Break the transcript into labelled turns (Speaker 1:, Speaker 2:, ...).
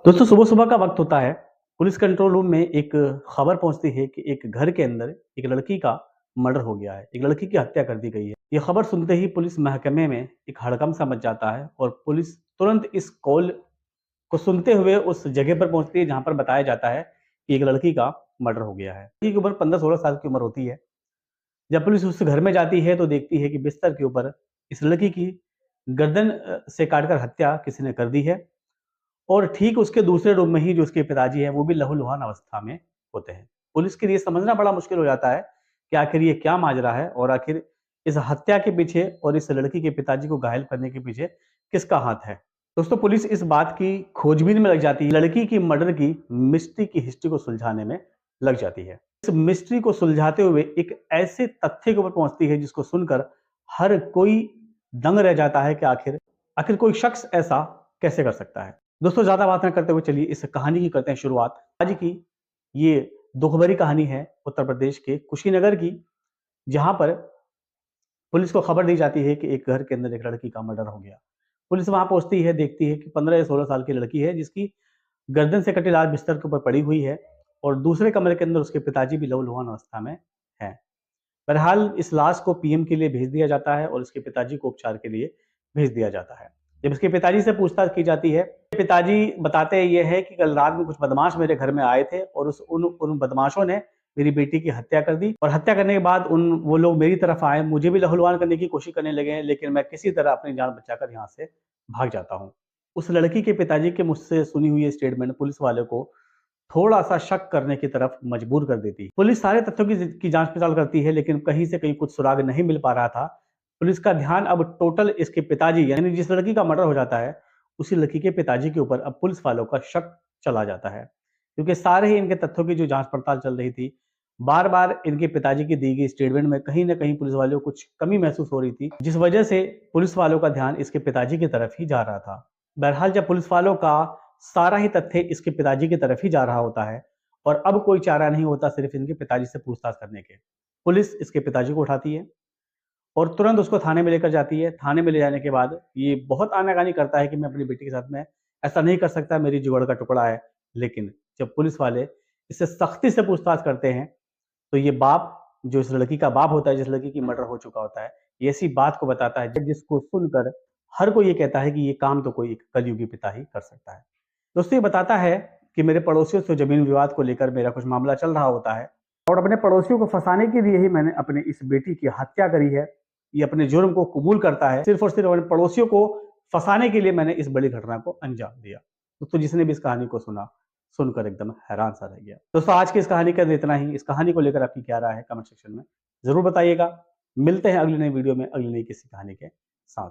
Speaker 1: दोस्तों सुबह सुबह का वक्त होता है। पुलिस कंट्रोल रूम में एक खबर पहुंचती है कि एक घर के अंदर एक लड़की का मर्डर हो गया है, एक लड़की की हत्या कर दी गई है। ये खबर सुनते ही पुलिस महकमे में एक हड़कंप सा मच जाता है और पुलिस तुरंत इस कॉल को सुनते हुए उस जगह पर पहुंचती है जहां पर बताया जाता है कि एक लड़की का मर्डर हो गया है। लड़की की उम्र 15-16 साल की उम्र होती है। जब पुलिस उस घर में जाती है तो देखती है कि बिस्तर के ऊपर इस लड़की की गर्दन से काटकर हत्या किसी ने कर दी है और ठीक उसके दूसरे रूम में ही जो उसके पिताजी हैं, वो भी लहूलुहान अवस्था में होते हैं। पुलिस के लिए समझना बड़ा मुश्किल हो जाता है कि आखिर ये क्या माजरा है और आखिर इस हत्या के पीछे और इस लड़की के पिताजी को घायल करने के पीछे किसका हाथ है। दोस्तों पुलिस इस बात की खोजबीन में लग जाती है, लड़की की मर्डर की मिस्ट्री की हिस्ट्री को सुलझाने में लग जाती है। इस मिस्ट्री को सुलझाते हुए एक ऐसे तथ्य के ऊपर पहुंचती है जिसको सुनकर हर कोई दंग रह जाता है कि आखिर आखिर कोई शख्स ऐसा कैसे कर सकता है। दोस्तों ज्यादा बात न करते हुए चलिए इस कहानी की करते हैं शुरुआत। आज की ये दुख भरी कहानी है उत्तर प्रदेश के कुशीनगर की, जहां पर पुलिस को खबर दी जाती है कि एक घर के अंदर एक लड़की का मर्डर हो गया। पुलिस वहां पहुंचती है, देखती है कि 15 या 16 साल की लड़की है जिसकी गर्दन से कटी लाश बिस्तर के ऊपर पड़ी हुई है और दूसरे कमरे के अंदर उसके पिताजी भी लहूलुहान अवस्था में हैं। बहरहाल इस लाश को पीएम के लिए भेज दिया जाता है और इसके पिताजी को उपचार के लिए भेज दिया जाता है। जब इसके पिताजी से पूछताछ की जाती है, पिताजी बताते ये है कि कल रात में कुछ बदमाश मेरे घर में आए थे और उन बदमाशों ने मेरी बेटी की हत्या कर दी और हत्या करने के बाद वो लोग मेरी तरफ आए, मुझे भी लहूलुहान करने की कोशिश करने लगे, लेकिन मैं किसी तरह अपनी जान बचाकर यहाँ से भाग जाता हूँ। उस लड़की के पिताजी के मुझसे सुनी हुई स्टेटमेंट पुलिस वाले को थोड़ा-सा शक करने की तरफ मजबूर कर देती है। पुलिस सारे तथ्यों की जाँच-पड़ताल करती है, लेकिन कहीं से कहीं कुछ सुराग नहीं मिल पा रहा था। पुलिस का ध्यान अब टोटल इसके पिताजी यानी जिस लड़की का मर्डर हो जाता है, उसी लड़की के पिताजी के ऊपर अब पुलिस वालों का शक चला जाता है। क्योंकि सारे ही इनके तथ्यों की जो जाँच-पड़ताल चल रही थी, बार-बार इनके पिताजी की दी गई स्टेटमेंट में कहीं न कहीं पुलिस वालों को कुछ कमी महसूस हो रही थी, जिस वजह से पुलिस वालों का ध्यान इसके पिताजी की तरफ ही जा रहा था। बहरहाल जब पुलिस वालों का सारा ही तथ्य इसके पिताजी की तरफ ही जा रहा होता है और अब कोई चारा नहीं होता सिर्फ इनके पिताजी से पूछताछ करने के। पुलिस इसके पिताजी को उठाती है और तुरंत उसको थाने में लेकर जाती है। थाने में ले जाने के बाद ये बहुत आनाकानी करता है कि मैं अपनी बेटी के साथ में ऐसा नहीं कर सकता, मेरी जिगर का टुकड़ा है। लेकिन जब पुलिस वाले इससे सख्ती से पूछताछ करते हैं, तो ये बाप जो इस लड़की का बाप होता है, जिस लड़की की मर्डर हो चुका होता है, ये ऐसी बात को बताता है जिसको सुनकर हर कोई ये कहता है कि ये काम तो कोई एक कलयुगी पिता ही कर सकता है। दोस्तों ये बताता है कि मेरे पड़ोसियों से जमीन विवाद को लेकर मेरा कुछ मामला चल रहा होता है और अपने पड़ोसियों को फंसाने के लिए ही मैंने अपने इस बेटी की हत्या करी है। ये अपने जुर्म को कबूल करता है, सिर्फ और सिर्फ अपने पड़ोसियों को फंसाने के लिए मैंने इस बड़ी घटना को अंजाम दिया। दोस्तों जिसने भी इस कहानी को सुना, सुनकर एकदम हैरान सा रह गया। दोस्तों आज की इस कहानी का इतना ही। इस कहानी को लेकर आपकी क्या राय है कमेंट सेक्शन में जरूर बताइएगा। मिलते हैं अगली नई वीडियो में अगली नई किसी कहानी के साथ।